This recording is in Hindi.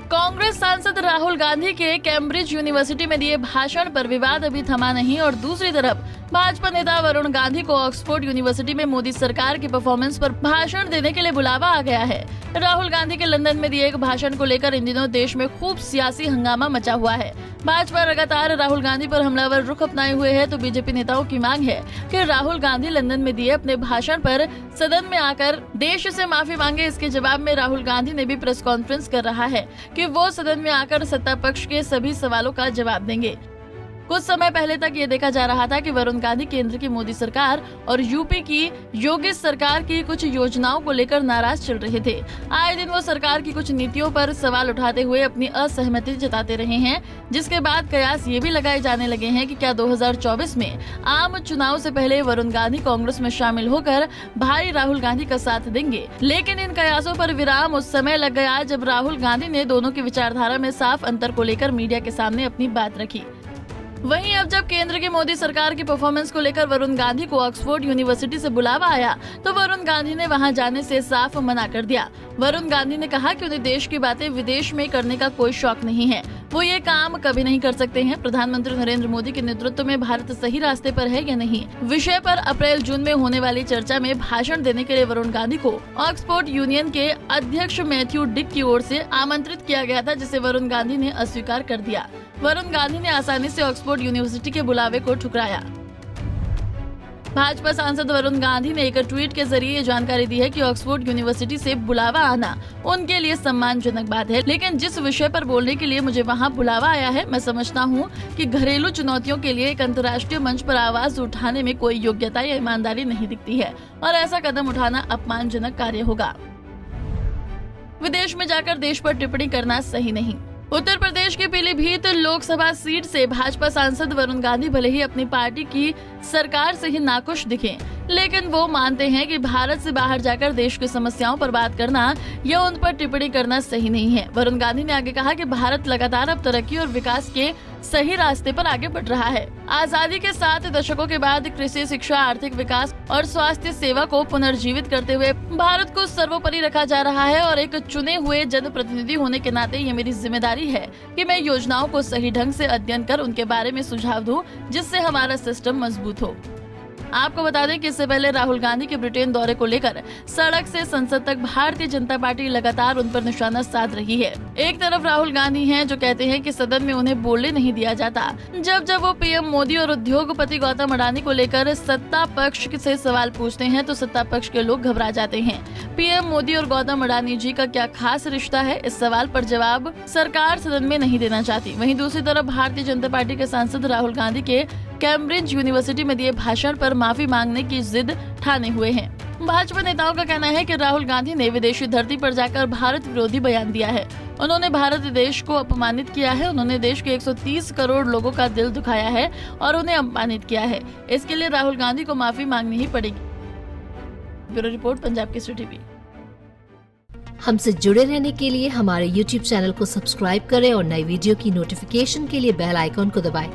कांग्रेस सांसद राहुल गांधी के कैम्ब्रिज यूनिवर्सिटी में दिए भाषण पर विवाद अभी थमा नहीं और दूसरी तरफ भाजपा नेता वरुण गांधी को ऑक्सफोर्ड यूनिवर्सिटी में मोदी सरकार की परफॉर्मेंस पर भाषण देने के लिए बुलावा आ गया है। राहुल गांधी के लंदन में दिए एक भाषण को लेकर इन दिनों देश में खूब सियासी हंगामा मचा हुआ है। भाजपा लगातार राहुल गांधी पर हमलावर रुख अपनाए हुए है, तो बीजेपी नेताओं की मांग है कि राहुल गांधी लंदन में दिए अपने भाषण पर सदन में आकर देश से माफी मांगे। इसके जवाब में राहुल गांधी ने भी प्रेस कॉन्फ्रेंस कर रहा है कि वो सदन में आकर सत्ता पक्ष के सभी सवालों का जवाब देंगे। कुछ समय पहले तक ये देखा जा रहा था कि वरुण गांधी केंद्र की मोदी सरकार और यूपी की योगी सरकार की कुछ योजनाओं को लेकर नाराज चल रहे थे। आए दिन वो सरकार की कुछ नीतियों पर सवाल उठाते हुए अपनी असहमति जताते रहे हैं, जिसके बाद कयास ये भी लगाए जाने लगे हैं कि क्या 2024 में आम चुनाव से पहले वरुण गांधी कांग्रेस में शामिल होकर भाई राहुल गांधी का साथ देंगे। लेकिन इन कयासों पर विराम उस समय लग गया जब राहुल गांधी ने दोनों की विचारधारा में साफ अंतर को लेकर मीडिया के सामने अपनी बात रखी। वहीं अब जब केंद्र की मोदी सरकार की परफॉर्मेंस को लेकर वरुण गांधी को ऑक्सफोर्ड यूनिवर्सिटी से बुलावा आया, तो वरुण गांधी ने वहां जाने से साफ मना कर दिया। वरुण गांधी ने कहा कि उन्हें देश की बातें विदेश में करने का कोई शौक नहीं है, वो ये काम कभी नहीं कर सकते हैं। प्रधानमंत्री नरेंद्र मोदी के नेतृत्व में भारत सही रास्ते पर है या नहीं विषय पर अप्रैल जून में होने वाली चर्चा में भाषण देने के लिए वरुण गांधी को ऑक्सफोर्ड यूनियन के अध्यक्ष मैथ्यू डिक की ओर से आमंत्रित किया गया था, जिसे वरुण गांधी ने अस्वीकार कर दिया। वरुण गांधी ने आसानी से ऑक्सफोर्ड यूनिवर्सिटी के बुलावे को ठुकराया। भाजपा सांसद वरुण गांधी ने एक ट्वीट के जरिए ये जानकारी दी है कि ऑक्सफोर्ड यूनिवर्सिटी से बुलावा आना उनके लिए सम्मानजनक बात है, लेकिन जिस विषय पर बोलने के लिए मुझे वहां बुलावा आया है, मैं समझता हूं कि घरेलू चुनौतियों के लिए एक अंतर्राष्ट्रीय मंच पर आवाज उठाने में कोई योग्यता या ईमानदारी नहीं दिखती है और ऐसा कदम उठाना अपमानजनक कार्य होगा। विदेश में जाकर देश पर टिप्पणी करना सही नहीं। उत्तर प्रदेश के पीलीभीत लोकसभा सीट से भाजपा सांसद वरुण गांधी भले ही अपनी पार्टी की सरकार से ही नाखुश दिखे, लेकिन वो मानते हैं कि भारत से बाहर जाकर देश की समस्याओं पर बात करना या उन पर टिप्पणी करना सही नहीं है। वरुण गांधी ने आगे कहा कि भारत लगातार अब तरक्की और विकास के सही रास्ते पर आगे बढ़ रहा है। आजादी के 7 दशकों के बाद कृषि, शिक्षा, आर्थिक विकास और स्वास्थ्य सेवा को पुनर्जीवित करते हुए भारत को सर्वोपरि रखा जा रहा है और एक चुने हुए जनप्रतिनिधि होने के नाते ये मेरी जिम्मेदारी है कि मैं योजनाओं को सही ढंग से अध्ययन कर उनके बारे में सुझाव दूं, जिससे हमारा सिस्टम मजबूत हो। आपको बता दें कि इससे पहले राहुल गांधी के ब्रिटेन दौरे को लेकर सड़क से संसद तक भारतीय जनता पार्टी लगातार उन पर निशाना साध रही है। एक तरफ राहुल गांधी हैं जो कहते हैं कि सदन में उन्हें बोलने नहीं दिया जाता, जब वो पीएम मोदी और उद्योगपति गौतम अडानी को लेकर सत्ता पक्ष से सवाल पूछते हैं तो सत्ता पक्ष के लोग घबरा जाते हैं। पीएम मोदी और गौतम अडानी जी का क्या खास रिश्ता है, इस सवाल पर जवाब सरकार सदन में नहीं देना चाहती। वहीं दूसरी तरफ भारतीय जनता पार्टी के सांसद राहुल गांधी के कैम्ब्रिज यूनिवर्सिटी में दिए भाषण पर माफी मांगने की जिद ठाने हुए हैं। भाजपा नेताओं का कहना है कि राहुल गांधी ने विदेशी धरती पर जाकर भारत विरोधी बयान दिया है। उन्होंने भारत देश को अपमानित किया है, उन्होंने देश के 130 करोड़ लोगों का दिल दुखाया है और उन्हें अपमानित किया है। इसके लिए राहुल गांधी को माफी मांगनी ही पड़ेगी। Bureau report, Punjab Kesari TV. हमसे जुड़े रहने के लिए हमारे YouTube चैनल को सब्सक्राइब करें और नई वीडियो की नोटिफिकेशन के लिए बेल आइकॉन को दबाएं।